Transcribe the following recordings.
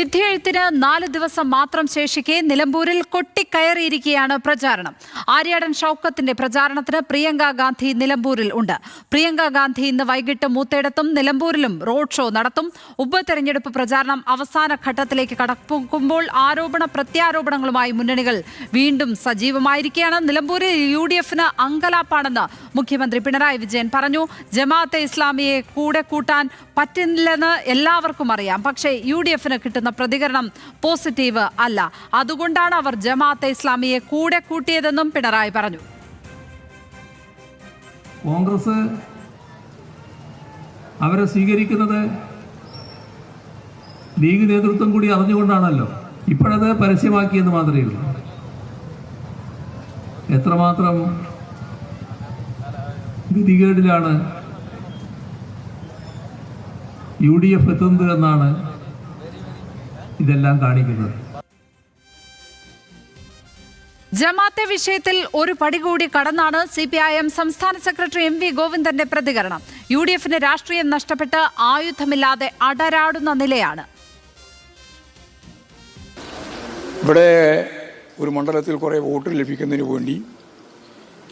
വിധിയെഴുത്തിന് 4 ദിവസം മാത്രം ശേഷിക്കെ നിലമ്പൂരിൽ കൊട്ടിക്കയറിയിരിക്കുകയാണ് പ്രചാരണം. ആര്യാടൻ ഷൗക്കത്തിന്റെ പ്രചാരണത്തിന് പ്രിയങ്ക ഗാന്ധി നിലമ്പൂരിൽ ഉണ്ട്. പ്രിയങ്ക ഗാന്ധി ഇന്ന് വൈകിട്ട് മൂത്തേടത്തും നിലമ്പൂരിലും റോഡ് ഷോ നടത്തും. ഉപതെരഞ്ഞെടുപ്പ് പ്രചാരണം അവസാന ഘട്ടത്തിലേക്ക് കടക്കുമ്പോൾ ആരോപണ പ്രത്യാരോപണങ്ങളുമായി മുന്നണികൾ വീണ്ടും സജീവമായിരിക്കുകയാണ്. നിലമ്പൂരിൽ UDF-ന് അങ്കലാപ്പാണെന്ന് മുഖ്യമന്ത്രി പിണറായി വിജയൻ പറഞ്ഞു. ജമാഅത്തെ ഇസ്ലാമിയെ കൂടെ കൂട്ടാൻ പറ്റില്ലെന്ന് എല്ലാവർക്കും അറിയാം. പക്ഷേ UDF-ന് കിട്ടുന്ന പ്രതികരണം പോസിറ്റീവ് അല്ല. അതുകൊണ്ടാണ് അവർ ജമാഅത്തെ ഇസ്ലാമിയെ കൂടെ കൂട്ടിയതെന്നും പിണറായി പറഞ്ഞു. കോൺഗ്രസ് അവരെ സ്വീകരിക്കുന്നത് ലീഗ് നേതൃത്വം കൂടി അറിഞ്ഞുകൊണ്ടാണല്ലോ. ഇപ്പോഴത് പരസ്യമാക്കിയെന്ന് മാത്രമേ ഉള്ളൂ. എത്രമാത്രം ഗതികേടിലാണ് UDF എത്തുന്നത് എന്നാണ് ഇതെല്ലാം കാണിക്കുന്നത്. ജമാഅത്തെ വിഷയത്തിൽ ഒരു പടി കൂടി കടന്നാണ് CPIM സംസ്ഥാന സെക്രട്ടറി MV ഗോവിന്ദന്റെ പ്രതികരണം. UDF-ന് രാഷ്ട്രീയം നഷ്ടപ്പെട്ട് ആയുധമില്ലാതെ അടരാടുന്ന നിലയാണ്. ഇവിടെ ഒരു മണ്ഡലത്തിൽ കുറേ വോട്ട് ലഭിക്കുന്നതിന് വേണ്ടി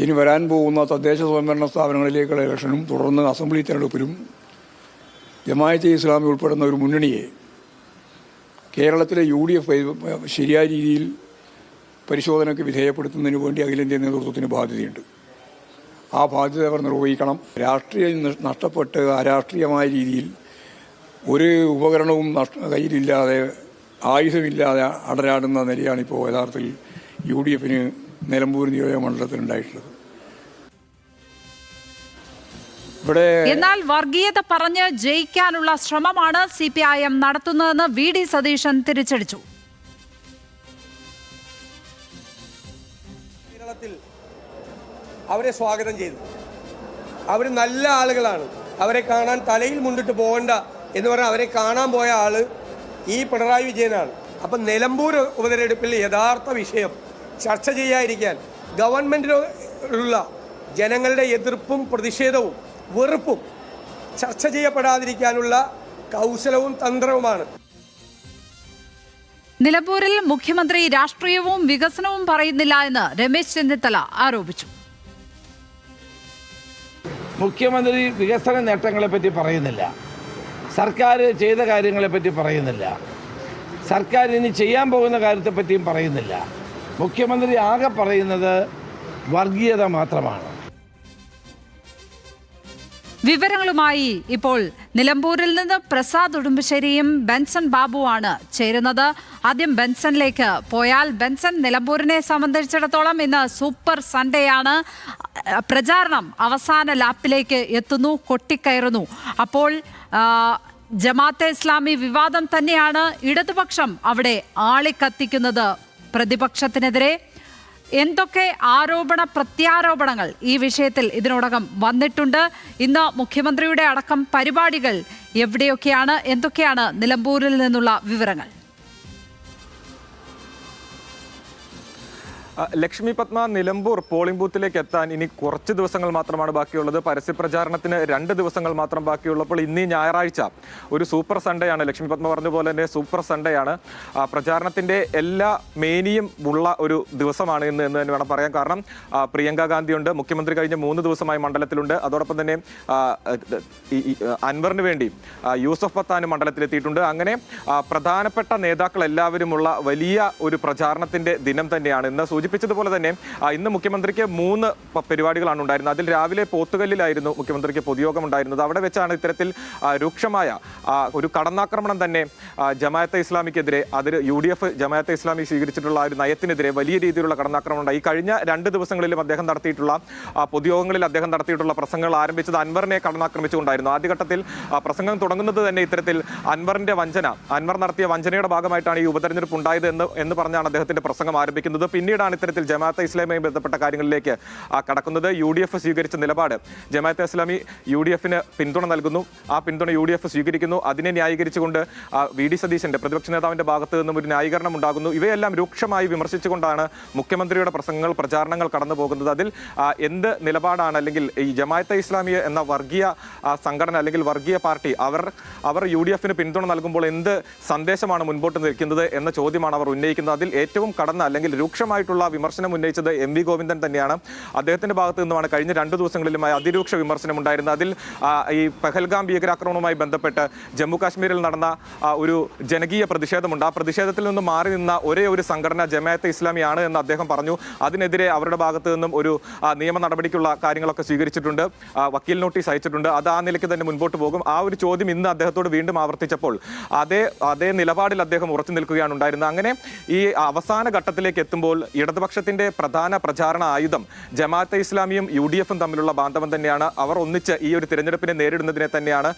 ഇനി വരാൻ പോകുന്ന തദ്ദേശ സ്വയംഭരണ സ്ഥാപനങ്ങളിലേക്കുള്ള ഇലക്ഷനും തുടർന്ന് അസംബ്ലി തെരഞ്ഞെടുപ്പിലും ജമാഅത്തെ ഇസ്ലാമി ഉൾപ്പെടുന്ന ഒരു മുന്നണിയെ കേരളത്തിലെ UDF ശരിയായ രീതിയിൽ പരിശോധനയ്ക്ക് വിധേയപ്പെടുത്തുന്നതിന് വേണ്ടി അഖിലേന്ത്യാ നേതൃത്വത്തിന് ബാധ്യതയുണ്ട്. ആ ബാധ്യത അവർ നിർവഹിക്കണം. രാഷ്ട്രീയം നഷ്ടപ്പെട്ട് അരാഷ്ട്രീയമായ രീതിയിൽ ഒരു ഉപകരണവും കയ്യിലില്ലാതെ ആയുധമില്ലാതെ അടരാടുന്ന നിലയാണ് ഇപ്പോൾ യഥാർത്ഥത്തിൽ UDF-ന് നിലമ്പൂർ നിയോജക മണ്ഡലത്തിൽ ഉണ്ടായിട്ടുള്ളത്. എന്നാൽ വർഗീയത പറഞ്ഞ് ജയിക്കാനുള്ള ശ്രമമാണ് CPIM നടത്തുന്നതെന്ന് VD സതീശൻ തിരിച്ചടിച്ചു. കേരളത്തിൽ അവരെ സ്വാഗതം ചെയ്തു. അവർ നല്ല ആളുകളാണ്. അവരെ കാണാൻ തലയിൽ മുണ്ടിട്ട് പോകണ്ട എന്ന് പറഞ്ഞാൽ അവരെ കാണാൻ പോയ ആള് ഈ പിണറായി വിജയനാണ്. അപ്പം നിലമ്പൂർ ഉപതെരഞ്ഞെടുപ്പിൽ യഥാർത്ഥ വിഷയം ചർച്ച ചെയ്യാതിരിക്കാൻ ഗവൺമെന്റിലുള്ള ജനങ്ങളുടെ എതിർപ്പും പ്രതിഷേധവും വെറുപ്പും ചർച്ച ചെയ്യപ്പെടാതിരിക്കാനുള്ള കൗശലവും തന്ത്രവുമാണ്. നിലമ്പൂരിൽ മുഖ്യമന്ത്രി രാഷ്ട്രീയവും വികസനവും പറയുന്നില്ല എന്ന് രമേശ് ചെന്നിത്തല ആരോപിച്ചു. മുഖ്യമന്ത്രി വികസന നേട്ടങ്ങളെപ്പറ്റി പറയുന്നില്ല, സർക്കാർ ചെയ്ത കാര്യങ്ങളെപ്പറ്റി പറയുന്നില്ല, സർക്കാർ ഇനി ചെയ്യാൻ പോകുന്ന കാര്യത്തെപ്പറ്റിയും പറയുന്നില്ല. മുഖ്യമന്ത്രി ആകെ പറയുന്നത് വർഗീയത മാത്രമാണ്. വിവരങ്ങളുമായി ഇപ്പോൾ നിലമ്പൂരിൽ നിന്ന് പ്രസാദ് ഉടുമ്പശ്ശേരിയും ബെൻസൺ ബാബുവാണ് ചേരുന്നത്. ആദ്യം ബെൻസണിലേക്ക് പോയാൽ, ബെൻസൺ, നിലമ്പൂരിനെ സംബന്ധിച്ചിടത്തോളം ഇന്ന് സൂപ്പർ സൺഡേ ആണ്. പ്രചാരണം അവസാന ലാപ്പിലേക്ക് എത്തുന്നു, കൊട്ടിക്കയറുന്നു. അപ്പോൾ ജമാഅത്തെ ഇസ്ലാമി വിവാദം തന്നെയാണ് ഇടതുപക്ഷം അവിടെ ആളിക്കത്തിക്കുന്നത്. പ്രതിപക്ഷത്തിനെതിരെ എന്തൊക്കെ ആരോപണ പ്രത്യാരോപണങ്ങൾ ഈ വിഷയത്തിൽ ഇതിനോടകം വന്നിട്ടുണ്ട്? ഇന്ന് മുഖ്യമന്ത്രിയുടെ അടക്കം പരിപാടികൾ എവിടെയൊക്കെയാണ്? എന്തൊക്കെയാണ് നിലമ്പൂരിൽ നിന്നുള്ള വിവരങ്ങൾ? ലക്ഷ്മി പത്മ, നിലമ്പൂർ പോളിംഗ് ബൂത്തിലേക്ക് എത്താൻ ഇനി കുറച്ച് ദിവസങ്ങൾ മാത്രമാണ് ബാക്കിയുള്ളത്. പരസ്യപ്രചാരണത്തിന് 2 ദിവസങ്ങൾ മാത്രം ബാക്കിയുള്ളപ്പോൾ ഇന്ന് ഞായറാഴ്ച ഒരു സൂപ്പർ സൺഡേ ആണ്. ലക്ഷ്മി പത്മ പറഞ്ഞ പോലെ തന്നെ സൂപ്പർ സൺഡേ ആണ്. പ്രചാരണത്തിന്റെ എല്ലാ മേനിയും ഉള്ള ഒരു ദിവസമാണ് ഇന്ന് എന്ന് തന്നെ വേണം പറയാൻ. കാരണം പ്രിയങ്ക ഗാന്ധിയുണ്ട്, മുഖ്യമന്ത്രി കഴിഞ്ഞ 3 ദിവസമായി മണ്ഡലത്തിലുണ്ട്. അതോടൊപ്പം തന്നെ അൻവറിന് വേണ്ടി യൂസഫ് പത്താനും മണ്ഡലത്തിലെത്തിയിട്ടുണ്ട്. അങ്ങനെ പ്രധാനപ്പെട്ട നേതാക്കൾ എല്ലാവരുമുള്ള വലിയ ഒരു പ്രചാരണത്തിന്റെ ദിനം തന്നെയാണ് ഇന്ന്. സൂചിപ്പിച്ചതുപോലെ തന്നെ ഇന്ന് മുഖ്യമന്ത്രിക്ക് 3 പരിപാടികളാണ് ഉണ്ടായിരുന്നത്. അതിൽ രാവിലെ പോത്തുകല്ലിലായിരുന്നു മുഖ്യമന്ത്രിക്ക് പൊതുയോഗം ഉണ്ടായിരുന്നത്. അവിടെ വെച്ചാണ് ഇത്തരത്തിൽ രൂക്ഷമായ ഒരു കടന്നാക്രമണം തന്നെ ജമാഅത്തെ ഇസ്ലാമിക്കെതിരെ, അതിൽ UDF ജമാഅത്തെ ഇസ്ലാമി സ്വീകരിച്ചിട്ടുള്ള ഒരു നയത്തിനെതിരെ വലിയ രീതിയിലുള്ള കടന്നാക്രമണം ഉണ്ടായി. കഴിഞ്ഞ 2 ദിവസങ്ങളിലും അദ്ദേഹം നടത്തിയിട്ടുള്ള പൊതുയോഗങ്ങളിൽ അദ്ദേഹം നടത്തിയിട്ടുള്ള പ്രസംഗങ്ങൾ ആരംഭിച്ചത് അൻവറിനെ കടന്നാക്രമിച്ചുകൊണ്ടായിരുന്നു. ആദ്യഘട്ടത്തിൽ പ്രസംഗം തുടങ്ങുന്നത് തന്നെ ഇത്തരത്തിൽ അൻവർ നടത്തിയ വഞ്ചനയുടെ ഭാഗമായിട്ടാണ് ഈ ഉപതെരഞ്ഞെടുപ്പ് ഉണ്ടായത് എന്ന് പറഞ്ഞാണ് അദ്ദേഹത്തിന്റെ പ്രസംഗം ആരംഭിക്കുന്നത്. പിന്നീടാണ് ഇത്തരത്തിൽ ജമാഅത്തെ ഇസ്ലാമിയുമായി ബന്ധപ്പെട്ട കാര്യങ്ങളിലേക്ക് കടക്കുന്നത്. UDF സ്വീകരിച്ച നിലപാട് ജമാഅത്തെ ഇസ്ലാമി UDFന് പിന്തുണ നൽകുന്നു, ആ പിന്തുണ UDF സ്വീകരിക്കുന്നു. അതിനെ ന്യായീകരിച്ചുകൊണ്ട് VD സതീശന്റെ പ്രതിപക്ഷ നേതാവിന്റെ ഭാഗത്ത് നിന്നും ഒരു ന്യായീകരണം ഉണ്ടാകുന്നു. ഇവയെല്ലാം രൂക്ഷമായി വിമർശിച്ചുകൊണ്ടാണ് മുഖ്യമന്ത്രിയുടെ പ്രസംഗങ്ങൾ, പ്രചാരണങ്ങൾ കടന്നു പോകുന്നത്. അതിൽ എന്ത് നിലപാടാണ്, അല്ലെങ്കിൽ ഈ ജമാഅത്തെ ഇസ്ലാമി എന്ന വർഗീയ സംഘടന അല്ലെങ്കിൽ വർഗീയ പാർട്ടി അവർ UDFന് പിന്തുണ നൽകുമ്പോൾ എന്ത് സന്ദേശമാണ് മുൻപോട്ട് നിൽക്കുന്നത് എന്ന ചോദ്യമാണ് അവർ ഉന്നയിക്കുന്നത്. അതിൽ ഏറ്റവും കടന്ന അല്ലെങ്കിൽ രൂക്ഷമായിട്ടുള്ള വിമർശനം ഉന്നയിച്ചത് MV ഗോവിന്ദൻ തന്നെയാണ്. അദ്ദേഹത്തിന്റെ ഭാഗത്ത് നിന്നുമാണ് കഴിഞ്ഞ 2 ദിവസങ്ങളിലുമായി അതിരൂക്ഷ വിമർശനം ഉണ്ടായിരുന്നത്. അതിൽ ഈ പഹൽഗാം ഭീകരാക്രമണവുമായി ബന്ധപ്പെട്ട് ജമ്മു കാശ്മീരിൽ നടന്ന ഒരു ജനകീയ പ്രതിഷേധമുണ്ട്. ആ പ്രതിഷേധത്തിൽ നിന്ന് മാറി നിന്ന ഒരേ ഒരു സംഘടന ജമാഅത്തെ ഇസ്ലാമിയാണ് എന്ന് അദ്ദേഹം പറഞ്ഞു. അതിനെതിരെ അവരുടെ ഭാഗത്ത് നിന്നും ഒരു നിയമ നടപടിക്കുള്ള കാര്യങ്ങളൊക്കെ സ്വീകരിച്ചിട്ടുണ്ട്, വക്കീൽ നോട്ടീസ് അയച്ചിട്ടുണ്ട്. അത് ആ നിലയ്ക്ക് തന്നെ മുൻപോട്ട് പോകും. ആ ഒരു ചോദ്യം ഇന്ന് അദ്ദേഹത്തോട് വീണ്ടും ആവർത്തിച്ചപ്പോൾ അതേ നിലപാടിൽ അദ്ദേഹം ഉറച്ചു നിൽക്കുകയാണ് ഉണ്ടായിരുന്നത്. അങ്ങനെ ഈ അവസാന ഘട്ടത്തിലേക്ക് എത്തുമ്പോൾ ഇടതുപക്ഷത്തിന്റെ പ്രധാന പ്രചാരണ ആയുധം ജമാഅത്തെ ഇസ്ലാമിയും UDFും തമ്മിലുള്ള ബാന്ധവം തന്നെയാണ്. അവർ ഒന്നിച്ച് ഈ ഒരു തിരഞ്ഞെടുപ്പിനെ നേരിടുന്നതിനെ തന്നെയാണ്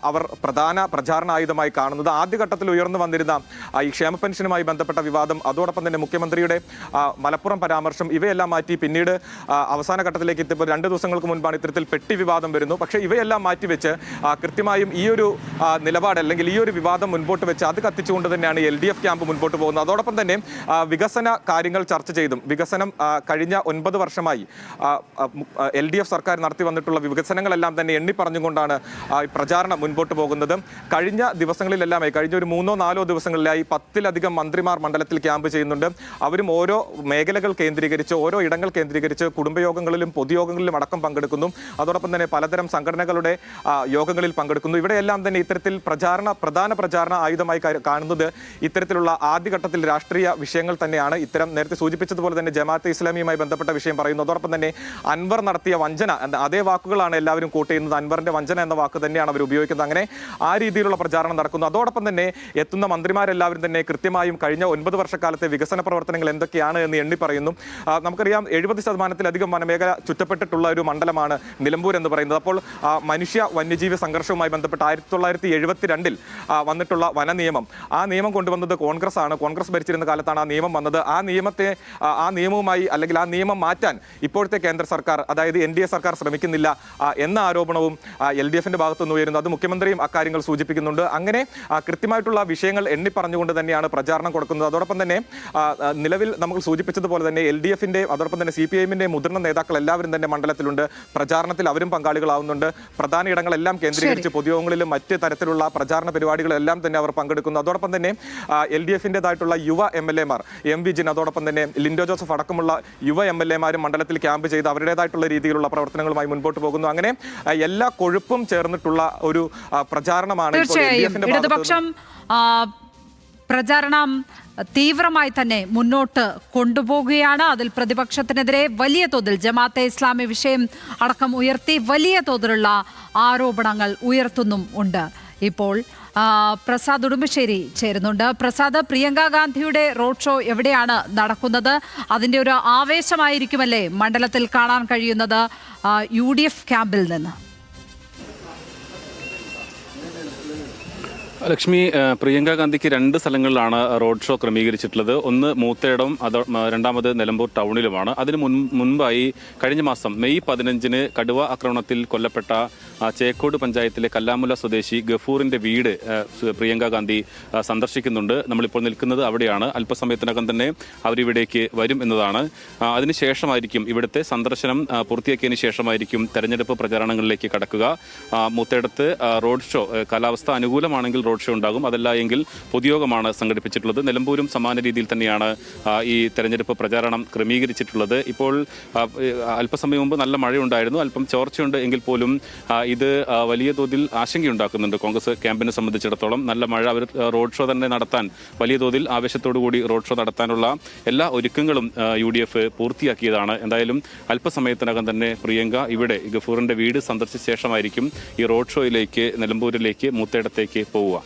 അവർ പ്രധാന പ്രചാരണ ആയുധമായി കാണുന്നത്. ആദ്യഘട്ടത്തിൽ ഉയർന്നു വന്നിരുന്ന ഈ ക്ഷേമ പെൻഷനുമായി ബന്ധപ്പെട്ട വിവാദം, അതോടൊപ്പം തന്നെ മുഖ്യമന്ത്രിയുടെ മലപ്പുറം പരാമർശം, ഇവയെല്ലാം മാറ്റി പിന്നീട് അവസാന ഘട്ടത്തിലേക്ക് എത്തിയപ്പോൾ 2 ദിവസങ്ങൾക്ക് മുൻപാണ് ഇത്തരത്തിൽ പെട്ടി വിവാദം വരുന്നു. പക്ഷേ ഇവയെല്ലാം മാറ്റിവെച്ച് കൃത്യമായും ഈ ഒരു നിലപാട് അല്ലെങ്കിൽ ഈ ഒരു വിവാദം മുൻപോട്ട് വെച്ച് അത് കത്തിച്ചുകൊണ്ട് തന്നെയാണ് LDF ക്യാമ്പ് മുൻപോട്ട് പോകുന്നത്. അതോടൊപ്പം തന്നെ വികസന കാര്യങ്ങൾ ചർച്ച ചെയ്തും വികസനം കഴിഞ്ഞ 9 വർഷമായി LDF സർക്കാർ നടത്തി വന്നിട്ടുള്ള വികസനങ്ങളെല്ലാം തന്നെ എണ്ണി പറഞ്ഞുകൊണ്ടാണ് പ്രചാരണം മുൻപോട്ട് പോകുന്നത്. കഴിഞ്ഞ ദിവസങ്ങളിലെല്ലാമായി കഴിഞ്ഞ ഒരു 3-4 ദിവസങ്ങളിലായി 10-ലധികം മന്ത്രിമാർ മണ്ഡലത്തിൽ ക്യാമ്പ് ചെയ്യുന്നുണ്ട്. അവരും ഓരോ മേഖലകൾ കേന്ദ്രീകരിച്ച്, ഓരോ ഇടങ്ങൾ കേന്ദ്രീകരിച്ച് കുടുംബയോഗങ്ങളിലും പൊതുയോഗങ്ങളിലും അടക്കം പങ്കെടുക്കുന്നു. അതോടൊപ്പം തന്നെ പലതരം സംഘടനകളുടെ യോഗങ്ങളിൽ പങ്കെടുക്കുന്നു. ഇവിടെയെല്ലാം തന്നെ ഇത്തരത്തിൽ പ്രധാന പ്രചാരണ ആയുധമായി കാണുന്നത് ഇത്തരത്തിലുള്ള ആദ്യഘട്ടത്തിൽ രാഷ്ട്രീയ വിഷയങ്ങൾ തന്നെയാണ്. ഇത്തരം നേരത്തെ സൂചിപ്പിച്ചതുപോലെ തന്നെ ജമാഅത്തെ ഇസ്ലാമിയുമായി ബന്ധപ്പെട്ട വിഷയം പറയുന്നു. അതോടൊപ്പം തന്നെ അൻവർ നടത്തിയ വഞ്ചന, അതേ വാക്കുകളാണ് എല്ലാവരും കോട്ട് ചെയ്യുന്നത്. അൻവറിന്റെ വഞ്ചന എന്ന വാക്ക് തന്നെയാണ് അവർ ഉപയോഗിക്കുന്നത്. അങ്ങനെ ആ രീതിയിലുള്ള പ്രചാരണം നടക്കുന്നു. അതോടൊപ്പം തന്നെ എത്തുന്ന മന്ത്രിമാരെല്ലാവരും തന്നെ കൃത്യമായും കഴിഞ്ഞ 9 വർഷക്കാലത്തെ വികസന പ്രവർത്തനങ്ങൾ എന്തൊക്കെയാണ് എന്ന് എണ്ണി പറയുന്നു. നമുക്കറിയാം 70% വനമേഖല ചുറ്റപ്പെട്ടിട്ടുള്ള ഒരു മണ്ഡലമാണ് നിലമ്പൂർ എന്ന് പറയുന്നത്. അപ്പോൾ മനുഷ്യ വന്യജീവി സംഘർഷവുമായി ബന്ധപ്പെട്ട് 1972 വന്നിട്ടുള്ള വന നിയമം, ആ നിയമം കൊണ്ടുവന്നത് കോൺഗ്രസ് ആണ്. കോൺഗ്രസ് ഭരിച്ചിരുന്ന കാലത്താണ് ആ നിയമം വന്നത്. ആ നിയമവുമായി അല്ലെങ്കിൽ ആ നിയമം മാറ്റാൻ ഇപ്പോഴത്തെ കേന്ദ്ര സർക്കാർ, അതായത് NDA സർക്കാർ ശ്രമിക്കുന്നില്ല എന്ന ആരോപണവും LDFന്റെ ഭാഗത്തുനിന്ന് ഉയരുന്നു. അത് മുഖ്യമന്ത്രിയും അക്കാര്യങ്ങൾ സൂചിപ്പിക്കുന്നുണ്ട്. അങ്ങനെ കൃത്യമായിട്ടുള്ള വിഷയങ്ങൾ എണ്ണി പറഞ്ഞുകൊണ്ട് തന്നെയാണ് പ്രചാരണം കൊടുക്കുന്നത്. അതോടൊപ്പം തന്നെ നിലവിൽ നമുക്ക് സൂചിപ്പിച്ചതുപോലെ തന്നെ LDFന്റെ അതോടൊപ്പം തന്നെ CPIMന്റെ മുതിർന്ന നേതാക്കൾ എല്ലാവരും തന്നെ മണ്ഡലത്തിലുണ്ട്. പ്രചാരണത്തിൽ അവരും പങ്കാളികളാവുന്നുണ്ട്. പ്രധാന ഇടങ്ങളെല്ലാം കേന്ദ്രീകരിച്ച് പൊതുയോഗങ്ങളിലും മറ്റ് തരത്തിലുള്ള പ്രചാരണ പരിപാടികളെല്ലാം തന്നെ അവർ പങ്കെടുക്കുന്നു. അതോടൊപ്പം തന്നെ LDFന്റേതായിട്ടുള്ള യുവ MLA മാർ MV ജിൻ, അതോടൊപ്പം തന്നെ ലിൻഡോ ജോസഫ് അടക്കമുള്ള യുവ MLA മാരും മണ്ഡലത്തിൽ ക്യാമ്പ് ചെയ്ത് അവരുടേതായിട്ടുള്ള രീതിയിലുള്ള പ്രവർത്തനങ്ങളുമായി മുൻപോട്ട് പോകുന്നു. അങ്ങനെ എല്ലാ കൊഴുപ്പും ചേർന്നിട്ടുള്ള ഒരു പ്രചാരണമാണ്. ഇടതുപക്ഷം പ്രചാരണം തീവ്രമായി തന്നെ മുന്നോട്ട് കൊണ്ടുപോകുകയാണ്. അതിൽ പ്രതിപക്ഷത്തിനെതിരെ വലിയ തോതിൽ ജമാഅത്തെ ഇസ്ലാമി വിഷയം അടക്കം ഉയർത്തി വലിയ തോതിലുള്ള ആരോപണങ്ങൾ ഉയർത്തുന്നും ഉണ്ട്. ഇപ്പോൾ പ്രസാദ് ഉടുമ്പശ്ശേരി ചേരുന്നുണ്ട്. പ്രസാദ്, പ്രിയങ്ക ഗാന്ധിയുടെ റോഡ് ഷോ എവിടെയാണ് നടക്കുന്നത്? അതിൻ്റെ ഒരു ആവേശമായിരിക്കുമല്ലേ മണ്ഡലത്തിൽ കാണാൻ കഴിയുന്നത് UDF ക്യാമ്പിൽ നിന്ന്? ലക്ഷ്മി, പ്രിയങ്ക ഗാന്ധിക്ക് 2 സ്ഥലങ്ങളിലാണ് റോഡ് ഷോ ക്രമീകരിച്ചിട്ടുള്ളത്. ഒന്ന് മൂത്തേടം, രണ്ടാമത് നിലമ്പൂർ ടൗണിലുമാണ്. അതിന് മുൻപായി കഴിഞ്ഞ മാസം മെയ് 15 കടുവ ആക്രമണത്തിൽ കൊല്ലപ്പെട്ട ചേക്കോട് പഞ്ചായത്തിലെ കല്ലാമുല സ്വദേശി ഗഫൂറിന്റെ വീട് പ്രിയങ്ക ഗാന്ധി സന്ദർശിക്കുന്നുണ്ട്. നമ്മളിപ്പോൾ നിൽക്കുന്നത് അവിടെയാണ്. അല്പസമയത്തിനകം തന്നെ അവരിവിടേക്ക് വരും എന്നതാണ്. അതിനുശേഷമായിരിക്കും ഇവിടുത്തെ സന്ദർശനം പൂർത്തിയാക്കിയതിന് ശേഷമായിരിക്കും തെരഞ്ഞെടുപ്പ് പ്രചാരണങ്ങളിലേക്ക് കടക്കുക. മൂത്തേടത്ത് റോഡ് ഷോ കാലാവസ്ഥ അനുകൂലമാണെങ്കിൽ റോഡ് ഷോ ഉണ്ടാകും, അതല്ല എങ്കിൽ പൊതുയോഗമാണ് സംഘടിപ്പിച്ചിട്ടുള്ളത്. നിലമ്പൂരും സമാന രീതിയിൽ തന്നെയാണ് ഈ തെരഞ്ഞെടുപ്പ് പ്രചാരണം ക്രമീകരിച്ചിട്ടുള്ളത്. ഇപ്പോൾ അല്പസമയം മുമ്പ് നല്ല മഴയുണ്ടായിരുന്നു, അല്പം ചോർച്ചയുണ്ട് എങ്കിൽ പോലും ഇത് വലിയ തോതിൽ ആശങ്കയുണ്ടാക്കുന്നുണ്ട് കോൺഗ്രസ് ക്യാമ്പിനെ സംബന്ധിച്ചിടത്തോളം. നല്ല മഴ, അവർ റോഡ് ഷോ തന്നെ നടത്താൻ വലിയ തോതിൽ ആവേശത്തോടു കൂടി റോഡ് ഷോ നടത്താനുള്ള എല്ലാ ഒരുക്കങ്ങളും UDF പൂർത്തിയാക്കിയതാണ്. എന്തായാലും അല്പസമയത്തിനകം തന്നെ പ്രിയങ്ക ഇവിടെ ഗഫൂറിന്റെ വീട് സന്ദർശിച്ച ശേഷമായിരിക്കും ഈ റോഡ് ഷോയിലേക്ക് നിലമ്പൂരിലേക്ക് മൂത്തേടത്തേക്ക് പോവുക.